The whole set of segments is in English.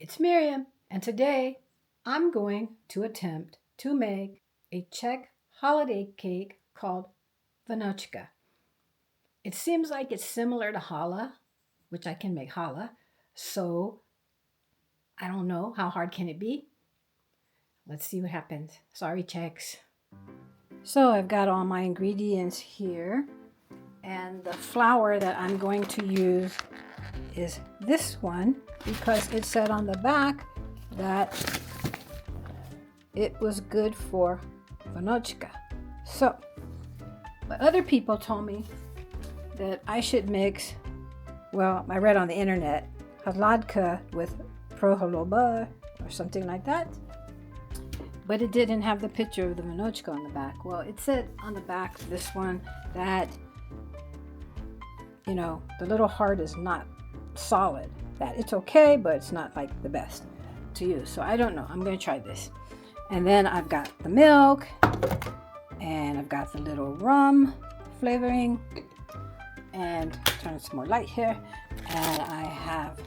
It's Miriam, and today I'm going to attempt to make a Czech holiday cake called Vánočka. It seems like it's similar to challah, which I can make challah, so I don't know, how hard can it be? Let's see what happens. Sorry, Czechs. So I've got all my ingredients here, and the flour that I'm going to use is this one because it said on the back that it was good for Vánočka. So, but other people told me that I should mix, well, I read on the internet, challah with prohloba or something like that. But it didn't have the picture of the Vánočka on the back. Well, it said on the back of this one that, you know, the little heart is not solid. That it's okay, but it's not like the best to use. So I don't know. I'm going to try this. And then I've got the milk, and I've got the little rum flavoring, and turn it some more light here. And I have,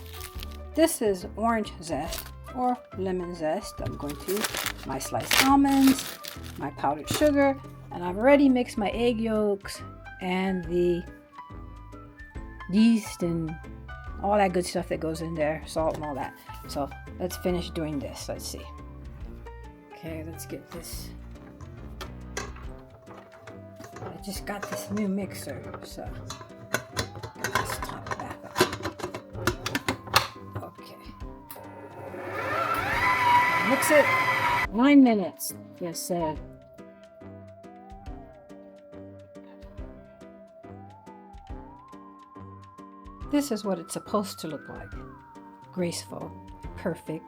this is orange zest or lemon zest. I'm going to use my sliced almonds, my powdered sugar, and I've already mixed my egg yolks and the yeast and all that good stuff that goes in there, salt and all that. So let's finish doing this. Let's see. Okay, let's get this. I just got this new mixer, so let's top it back up. Okay. Mix it. 9 minutes, yes, said. This is what it's supposed to look like. Graceful, perfect,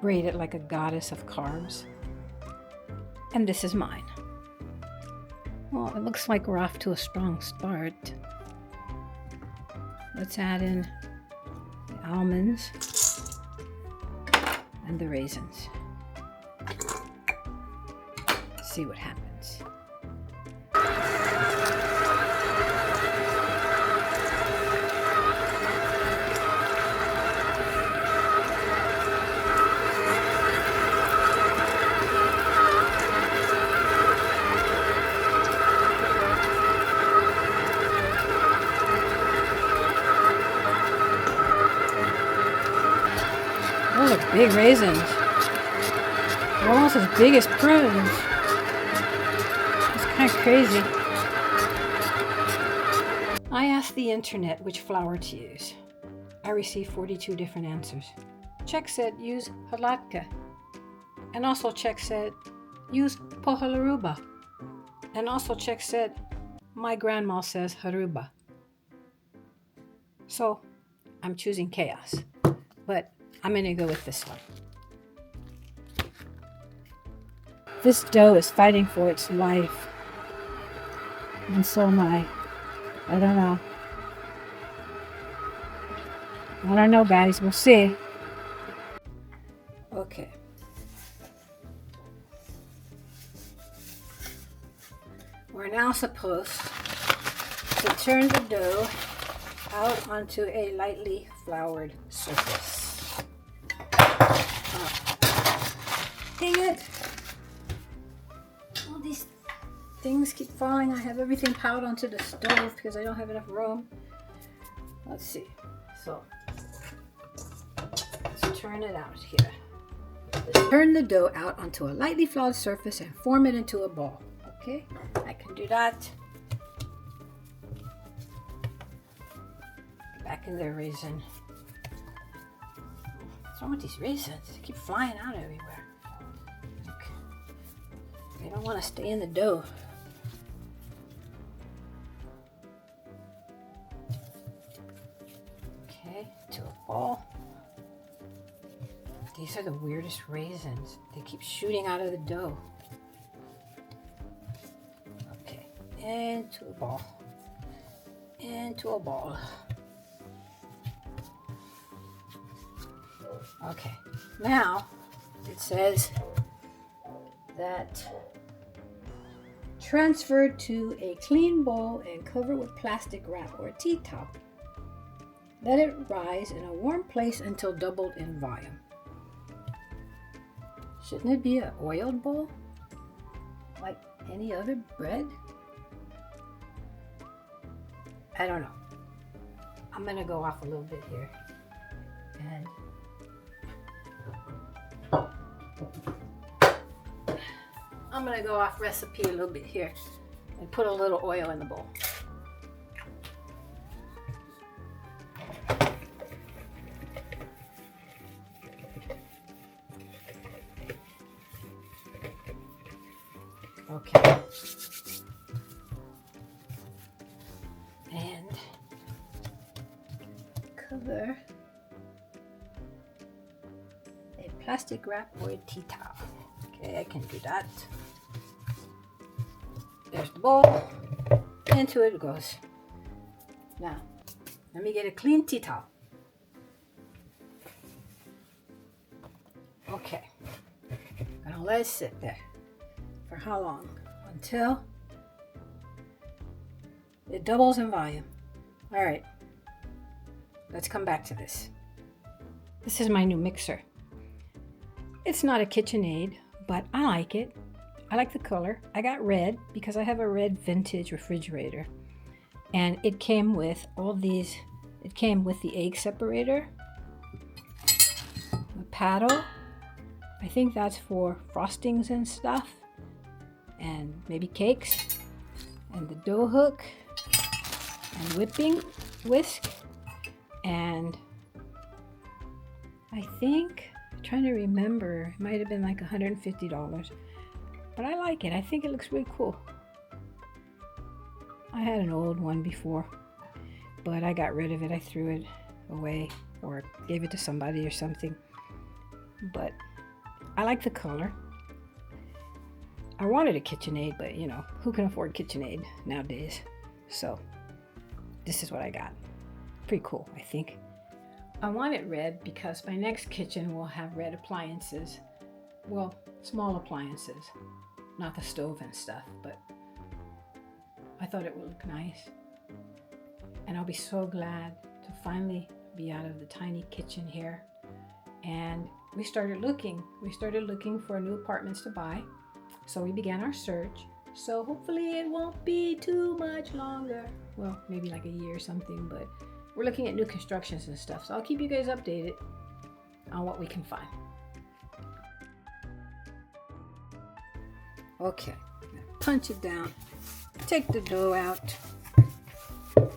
braided like a goddess of carbs. And this is mine. Well, it looks like we're off to a strong start. Let's add in the almonds and the raisins. See what happens. Those are big raisins. They're almost as big as prunes. It's kind of crazy. I asked the internet which flour to use. I received 42 different answers. Czech said use challah. And also Czech said use pohľaruba. And also Czech said my grandma says haruba. So I'm choosing chaos. But I'm going to go with this one. This dough is fighting for its life. And so am I. I don't know. I don't know, guys. We'll see. Okay. We're now supposed to turn the dough out onto a lightly floured surface. Dang it! All these things keep falling. I have everything piled onto the stove because I don't have enough room. Let's see. So, let's turn it out here. Let's turn the dough out onto a lightly floured surface and form it into a ball. Okay, I can do that. Back in there, raisin. What's wrong with these raisins? They keep flying out everywhere. Okay. They don't want to stay in the dough. Okay, to a ball. These are the weirdest raisins. They keep shooting out of the dough. Okay, into a ball. Into a ball. Okay, now it says that transfer to a clean bowl and cover with plastic wrap or a tea towel. Let it rise in a warm place until doubled in volume. Shouldn't it be an oiled bowl? Like any other bread? I don't know. I'm gonna go off a little bit here. And I'm gonna go off recipe a little bit here and put a little oil in the bowl. Okay. And cover a plastic wrap or a tea towel. Okay, I can do that. There's the bowl. Into it goes. Now, let me get a clean tea towel. Okay. Gonna let it sit there. For how long? Until it doubles in volume. All right, let's come back to this. This is my new mixer. It's not a KitchenAid, but I like it. I like the color. I got red because I have a red vintage refrigerator. And it came with all these. It came with the egg separator, the paddle. I think that's for frostings and stuff. And maybe cakes, and the dough hook, and whipping whisk, and I think, I'm trying to remember, it might have been like $150, but I like it. I think it looks really cool. I had an old one before, but I got rid of it. I threw it away or gave it to somebody or something, but I like the color. I wanted a KitchenAid, but you know, who can afford KitchenAid nowadays? So this is what I got. Pretty cool, I think. I want it red because my next kitchen will have red appliances. Well, small appliances, not the stove and stuff, but I thought it would look nice. And I'll be so glad to finally be out of the tiny kitchen here. And we started looking for new apartments to buy. So we began our search. So hopefully it won't be too much longer. Well, maybe like a year or something, but we're looking at new constructions and stuff. So I'll keep you guys updated on what we can find. Okay, punch it down. Take the dough out. Well,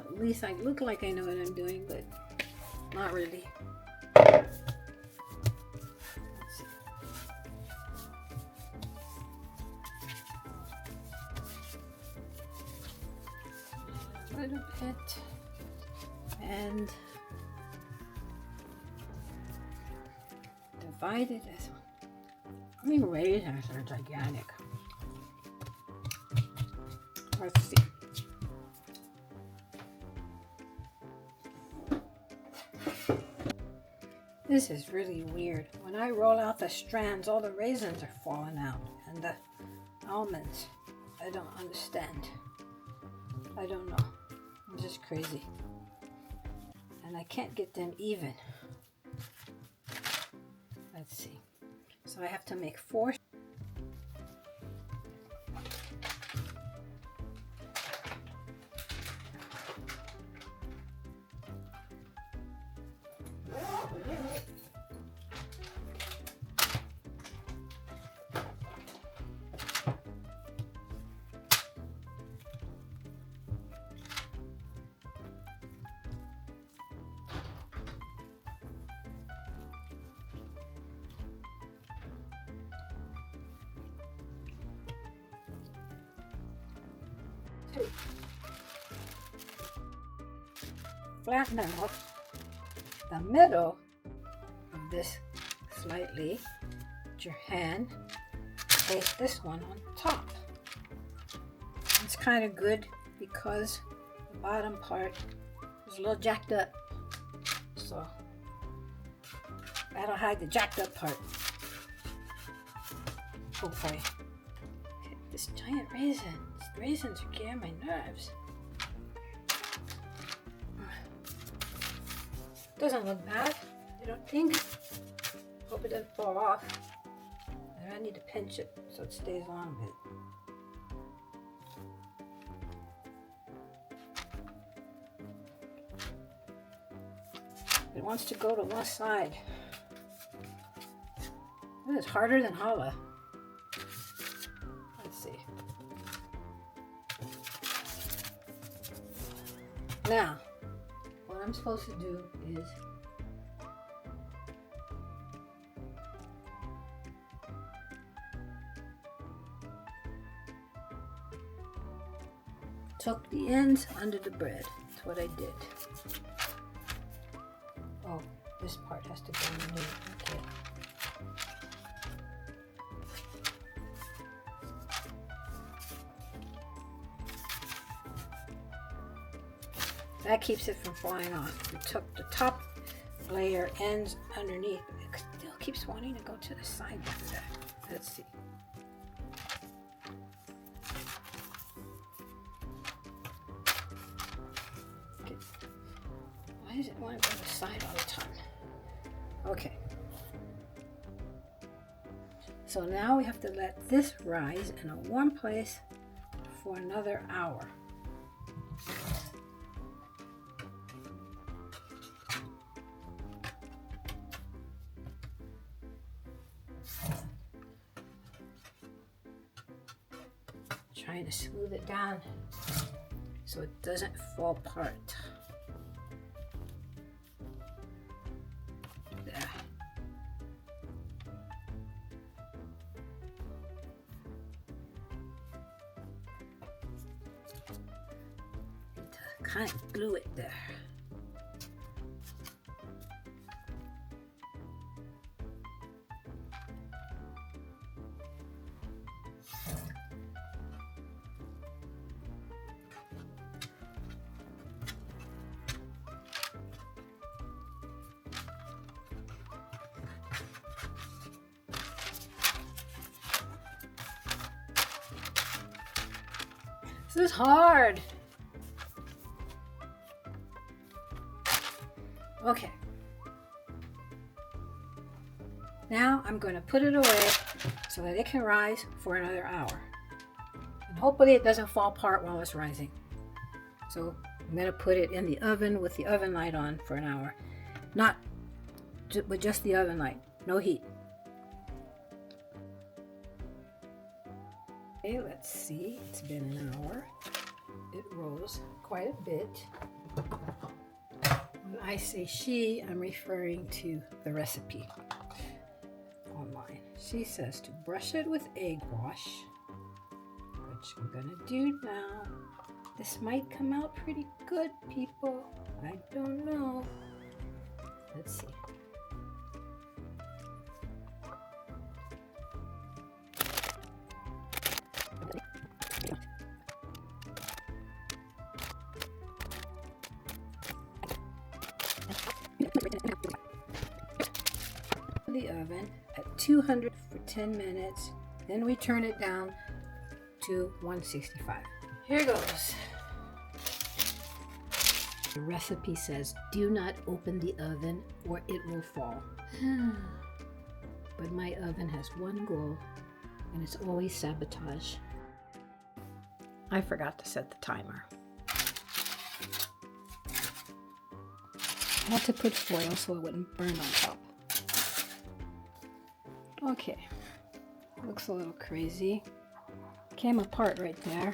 at least I look like I know what I'm doing, but not really. A little bit, and divide it as well. I mean, raisins are gigantic. Let's see. This is really weird. When I roll out the strands, all the raisins are falling out, and the almonds. I don't understand. I don't know. It's just crazy. And I can't get them even. Let's see. So I have to make 4. Flatten out the middle of this slightly with your hand. Place this one on top. It's kind of good because the bottom part is a little jacked up, so that'll hide the jacked up part. Hopefully. Okay, this giant raisin. These raisins are getting my nerves. Doesn't look bad, I don't think. Hope it doesn't fall off. And I need to pinch it so it stays on a bit. It wants to go to one side. It's harder than challah. Let's see. Now, what I'm supposed to do is tuck the ends under the bread. That's what I did. Oh, this part has to go underneath. Okay. That keeps it from flying off. We took the top layer ends underneath. It still keeps wanting to go to the side like that. Let's see. Okay. Why does it want to go to the side all the time? Okay. So now we have to let this rise in a warm place for another hour. Trying to smooth it down so it doesn't fall apart. There. Need to kind of glue it there. This is hard. Okay. Now I'm going to put it away so that it can rise for another hour. And hopefully it doesn't fall apart while it's rising. So I'm going to put it in the oven with the oven light on for an hour. Not with just the oven light. No heat. Okay, let's see. It's been an hour. It rose quite a bit. When I say she, I'm referring to the recipe online. She says to brush it with egg wash, which I'm gonna do now. This might come out pretty good, people. I don't know. Let's see. The oven at 200 for 10 minutes, then we turn it down to 165. Here goes. The recipe says do not open the oven or it will fall. But my oven has one goal, and it's always sabotage. I forgot to set the timer. I had to put foil so it wouldn't burn on top. Okay, looks a little crazy. Came apart right there.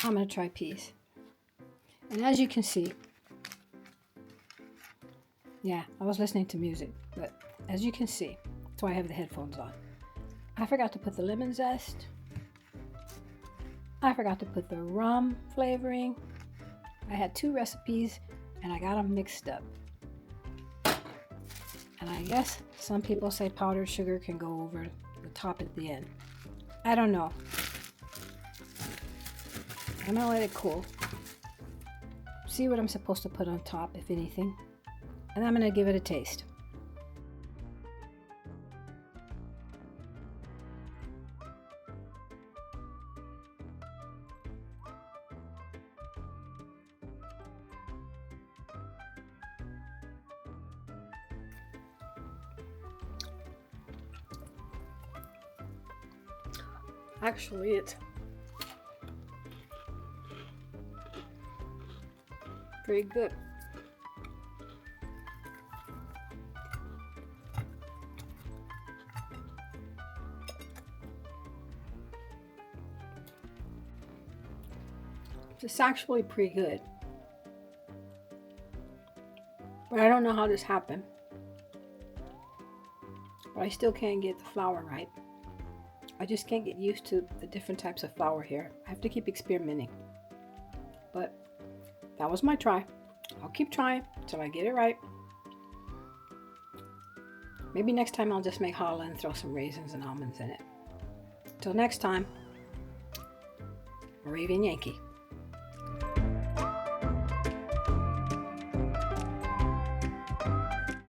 I'm gonna try peas. And as you can see, yeah, I was listening to music, but as you can see, that's why I have the headphones on. I forgot to put the lemon zest. I forgot to put the rum flavoring. I had two recipes and I got them mixed up. And I guess some people say powdered sugar can go over the top at the end. I don't know. I'm gonna let it cool. See what I'm supposed to put on top, if anything. And I'm gonna give it a taste. Actually, it's pretty good. It's actually pretty good. But I don't know how this happened. But I still can't get the flour right. I just can't get used to the different types of flour here. I have to keep experimenting. But that was my try. I'll keep trying until I get it right. Maybe next time I'll just make challah and throw some raisins and almonds in it. Till next time, Moravian Yankee.